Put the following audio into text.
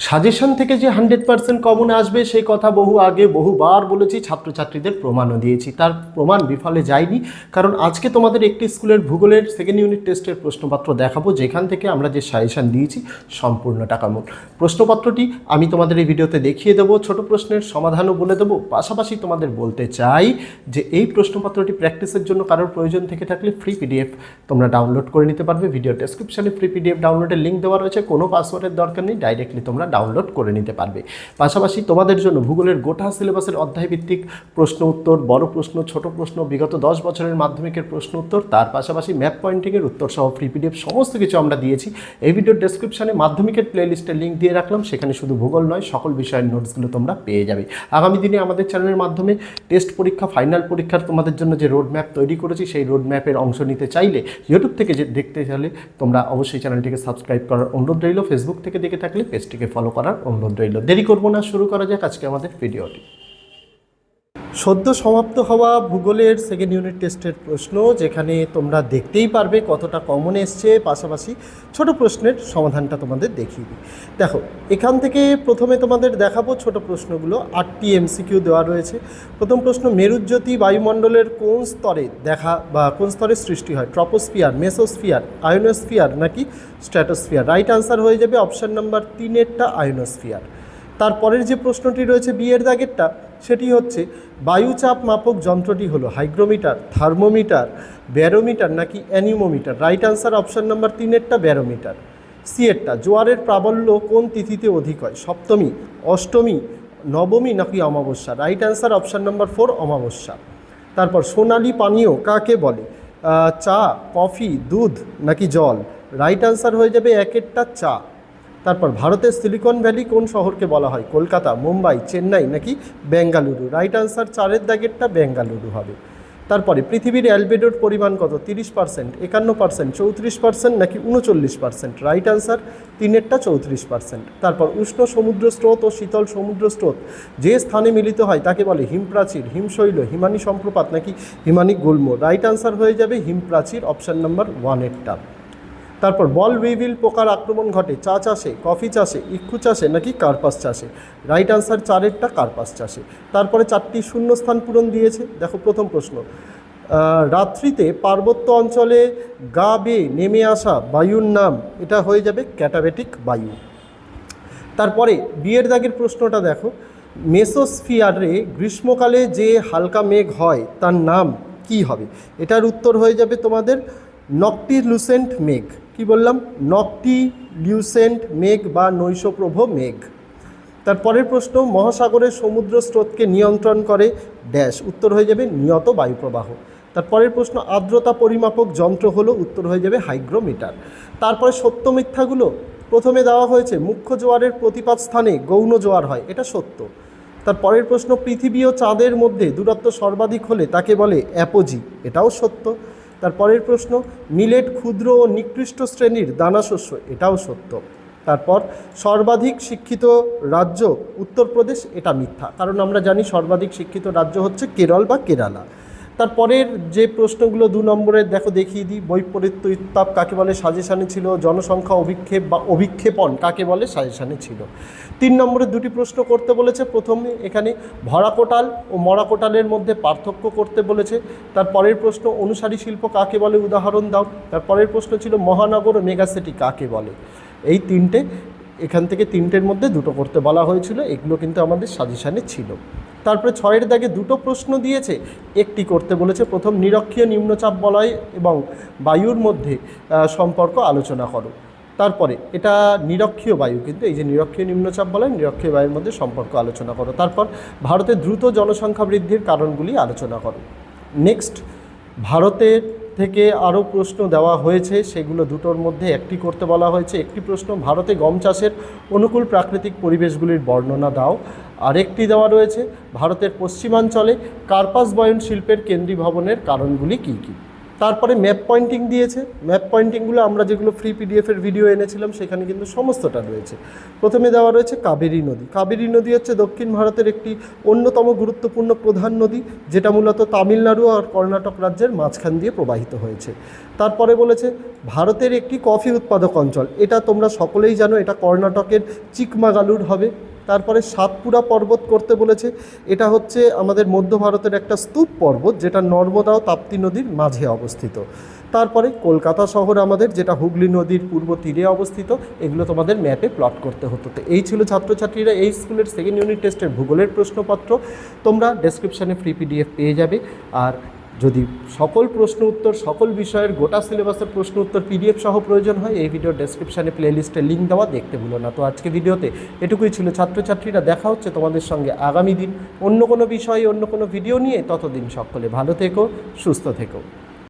Suggestion থেকে যে 100% common আসবে সেই কথা বহুবার বলেছি, ছাত্রছাত্রীদের প্রমাণও দিয়েছি, তার প্রমাণ বিফলে যায়নি। কারণ আজকে তোমাদের একটি স্কুলের ভূগোলের সেকেন্ড ইউনিট টেস্টের প্রশ্নপত্র দেখাবো, যেখান থেকে আমরা যে সাজেশন দিয়েছি সম্পূর্ণটা কমন। প্রশ্নপত্রটি আমি তোমাদের এই ভিডিওতে দেখিয়ে দেবো, ছোট প্রশ্নের সমাধানও বলে দেবো। পাশাপাশি তোমাদের বলতে চাই যে এই প্রশ্নপত্রটি প্র্যাকটিসের জন্য কারোর প্রয়োজন থেকে থাকলে ফ্রি পিডিএফ তোমরা ডাউনলোড করে নিতে পারবে। ভিডিও ডেসক্রিপশনে ফ্রি পিডিএফ ডাউনলোডের লিঙ্ক দেওয়া রয়েছে, কোনো পাসওয়ার্ডের দরকার নেই, ডাইরেক্টলি তোমরা ডাউনলোড করে নিতে পারবে। পাশাপাশি তোমাদের জন্য ভূগোলের গোটা সিলেবাসের অধ্যায়ভিত্তিক প্রশ্ন উত্তর, বড় প্রশ্ন, ছোট প্রশ্ন, বিগত 10 বছরের মাধ্যমিকের প্রশ্ন উত্তর, তার পাশাপাশি ম্যাপ পয়েন্টিংয়ের উত্তর সহ ফ্রি পিডিএফ সমস্ত কিছু আমরা দিয়েছি। এই ভিডিওর ডেসক্রিপশনে মাধ্যমিকের প্লেলিস্টের লিঙ্ক দিয়ে রাখলাম, সেখানে শুধু ভূগোল নয় সকল বিষয়ের নোটসগুলো তোমরা পেয়ে যাবে। আগামী দিনে আমাদের চ্যানেলের মাধ্যমে টেস্ট পরীক্ষা, ফাইনাল পরীক্ষার তোমাদের জন্য যে রোড ম্যাপ তৈরি করেছি, সেই রোড ম্যাপের অংশ নিতে চাইলে, ইউটিউব থেকে যে দেখতে চাইলে তোমরা অবশ্যই চ্যানেলটিকে সাবস্ক্রাইব করার অনুরোধ রইল, ফেসবুক থেকে দেখে থাকলে পেজটিকে ফলো করার অনুরোধ রইল। দেরি করবো না, শুরু করা যাক আজকে আমাদের ভিডিওটি। সদ্য সমাপ্ত হওয়া ভূগোলের সেকেন্ড ইউনিট টেস্টের প্রশ্ন, যেখানে তোমরা দেখতেই পারবে কতটা কমন এসছে, পাশাপাশি ছোট প্রশ্নের সমাধানটা তোমাদের দেখিয়ে দিই। দেখো, এখান থেকে প্রথমে তোমাদের দেখাবো ছোট প্রশ্নগুলো। 8টি এমসিকিউ দেওয়া রয়েছে। প্রথম প্রশ্ন, মেরুজ্যোতি বায়ুমণ্ডলের কোন স্তরে দেখা বা কোন স্তরে সৃষ্টি হয়? ট্রপোস্ফিয়ার, মেসোস্ফিয়ার, আয়োনোস্ফিয়ার নাকি স্ট্র্যাটোস্ফিয়ার? রাইট আনসার হয়ে যাবে অপশান নাম্বার 3-এরটা আয়োনোস্ফিয়ার। তারপরের যে প্রশ্নটি রয়েছে বিয়ের দাগেরটা, সেটি হচ্ছে বায়ুচাপ মাপক যন্ত্রটি হলো হাইগ্রোমিটার, থার্মোমিটার, ব্যারোমিটার নাকি anemometer? Right answer option number 3-এরটা ব্যারোমিটার। সিয়েরটা, জোয়ারের প্রাবল্য কোন তিথিতে অধিক হয়? সপ্তমী, অষ্টমী, নবমী নাকি অমাবস্যা? রাইট আনসার অপশান নাম্বার 4 অমাবস্যা। তারপর সোনালী পানীয় কাকে বলে? চা, কফি, দুধ নাকি জল? রাইট আনসার হয়ে যাবে 1-এরটা চা। তারপর ভারতের সিলিকন ভ্যালি কোন শহরকে বলা হয়? কলকাতা, মুম্বাই, চেন্নাই নাকি বেঙ্গালুরু? রাইট আনসার 4-এর দাগেরটা বেঙ্গালুরু হবে। তারপরে পৃথিবীর অ্যালবেডোর পরিমাণ কত? 30%, 51%, 34% নাকি 39%? রাইট আনসার 3-এরটা 34%। তারপর উষ্ণ সমুদ্র স্রোত ও শীতল সমুদ্র স্রোত যে স্থানে মিলিত হয় তাকে বলে হিমপ্রাচীর, হিমশৈল, হিমানী সম্প্রপাত নাকি হিমানী গুল্ম? রাইট আনসার হয়ে যাবে হিমপ্রাচীর, অপশান নাম্বার 1-এরটা। তারপর বল উইভিল পোকার আক্রমণ ঘটে চা চাষে, কফি চাষে, ইক্ষু চাষে নাকি কার্পাস চাষে? রাইট আনসার 4-এরটা কার্পাস চাষে। তারপরে 4টি শূন্যস্থান পূরণ দিয়েছে। দেখো, প্রথম প্রশ্ন, রাত্রিতে পার্বত্য অঞ্চলে গা বেয়ে নেমে আসা বায়ুর নাম? এটা হয়ে যাবে ক্যাটাবেটিক বায়ু। তারপরে বিয়ের দাগের প্রশ্নটা দেখো, মেসোস্ফিয়ারে গ্রীষ্মকালে যে হালকা মেঘ হয় তার নাম কি হবে? এটার উত্তর হয়ে যাবে তোমাদের নকটিলিউসেন্ট মেঘ। কি বললাম? নকটিলিউসেন্ট মেঘ বা নৈশপ্রভ মেঘ। তারপরের প্রশ্ন, মহাসাগরের সমুদ্র স্রোতকে নিয়ন্ত্রণ করে ড্যাশ? উত্তর হয়ে যাবে নিয়ত বায়ুপ্রবাহ। তারপরের প্রশ্ন, আর্দ্রতা পরিমাপক যন্ত্র হলো? উত্তর হয়ে যাবে হাইগ্রোমিটার। তারপরে সত্য মিথ্যাগুলো প্রথমে দেওয়া হয়েছে, মুখ্য জোয়ারের প্রতিপাত স্থানে গৌণ জোয়ার হয়, এটা সত্য। তারপরের প্রশ্ন, পৃথিবী ও চাঁদের মধ্যে দূরত্ব সর্বাধিক হলে তাকে বলে অ্যাপোজি, এটাও সত্য। তারপরের প্রশ্ন, মিলেট ক্ষুদ্র ও নিকৃষ্ট শ্রেণীর দানাশস্য, এটাও সত্য। তারপর সর্বাধিক শিক্ষিত রাজ্য উত্তরপ্রদেশ, এটা মিথ্যা, কারণ আমরা জানি সর্বাধিক শিক্ষিত রাজ্য হচ্ছে কেরল বা কেরালা। তারপরের যে প্রশ্নগুলো 2 নম্বরের দেখো, দেখিয়ে দিই। বৈপরীত্য উত্তাপ কাকে বলে? সাজেশানে ছিল। জনসংখ্যা অভিক্ষেপ বা অভিক্ষেপণ কাকে বলে? সাজেশানে ছিল। 3 নম্বরের 2টি প্রশ্ন করতে বলেছে। প্রথমে এখানে ভরা কোটাল ও মরা কোটালের মধ্যে পার্থক্য করতে বলেছে। তারপরের প্রশ্ন, অনুসারী শিল্প কাকে বলে? উদাহরণ দাও। তারপরের প্রশ্ন ছিল মহানগর ও মেগাসিটি কাকে বলে? এই 3টে, এখান থেকে 3টের মধ্যে 2টো করতে বলা হয়েছিল, এগুলো কিন্তু আমাদের সাজেশানে ছিল। তারপরে 6-এর দাগে 2টো প্রশ্ন দিয়েছে, একটি করতে বলেছে। প্রথম, নিরক্ষীয় নিম্নচাপ বলয় এবং বায়ুর মধ্যে সম্পর্ক আলোচনা করো। তারপরে এটা নিরক্ষীয় বায়ু, কিন্তু এই যে নিরক্ষীয় নিম্নচাপ বলয়, নিরক্ষীয় বায়ুর মধ্যে সম্পর্ক আলোচনা করো। তারপর ভারতের দ্রুত জনসংখ্যা বৃদ্ধির কারণগুলি আলোচনা করো। নেক্সট, ভারতের থেকে আরও প্রশ্ন দেওয়া হয়েছে, সেগুলো 2টোর মধ্যে একটি করতে বলা হয়েছে। একটি প্রশ্ন, ভারতে গম চাষের অনুকূল প্রাকৃতিক পরিবেশগুলির বর্ণনা দাও। আরেকটি দেওয়া রয়েছে, ভারতের পশ্চিমাঞ্চলে কার্পাস বয়ন শিল্পের কেন্দ্রীভবনের কারণগুলি কী কী? তারপরে ম্যাপ পয়েন্টিং দিয়েছে। ম্যাপ পয়েন্টিংগুলো আমরা যেগুলো ফ্রি পিডিএফের ভিডিও এনেছিলাম সেখানে কিন্তু সমস্তটা রয়েছে। প্রথমে দেওয়া রয়েছে কাবেরী নদী। কাবেরী নদী হচ্ছে দক্ষিণ ভারতের একটি অন্যতম গুরুত্বপূর্ণ প্রধান নদী, যেটা মূলত তামিলনাড়ু আর কর্ণাটক রাজ্যের মাঝখান দিয়ে প্রবাহিত হয়েছে। তারপরে বলেছে ভারতের একটি কফি উৎপাদক অঞ্চল, এটা তোমরা সকলেই জানো, এটা কর্ণাটকের চিকমাগালুর হবে। তারপরে সাতপুরা পর্বত করতে বলেছে, এটা হচ্ছে আমাদের মধ্য ভারতের একটা স্তূপ পর্বত, যেটা নর্মদা ও তাপ্তি নদীর মাঝে অবস্থিত। তারপরে কলকাতা শহর আমাদের, যেটা হুগলি নদীর পূর্ব তীরে অবস্থিত। এগুলো তোমাদের ম্যাপে প্লট করতে হতো। তো এই ছিল ছাত্রছাত্রীরা এই স্কুলের সেকেন্ড ইউনিট টেস্টের ভূগোলের প্রশ্নপত্র। তোমরা ডেসক্রিপশানে ফ্রি পিডিএফ পেয়ে যাবে। আর যদি সকল প্রশ্ন উত্তর, সকল বিষয়ের গোটা সিলেবাসের প্রশ্ন উত্তর পিডিএফ সহ প্রয়োজন হয়, এই ভিডিওর ডেসক্রিপশানে প্লেলিস্টের লিঙ্ক দেওয়া, দেখতে ভুলো না। তো আজকে ভিডিওতে এটুকুই ছিল ছাত্রছাত্রীরা। দেখা হচ্ছে তোমাদের সঙ্গে আগামী দিন অন্য কোনো বিষয়ে, অন্য কোনো ভিডিও নিয়ে। ততদিন সকলে ভালো থেকো, সুস্থ থেকো।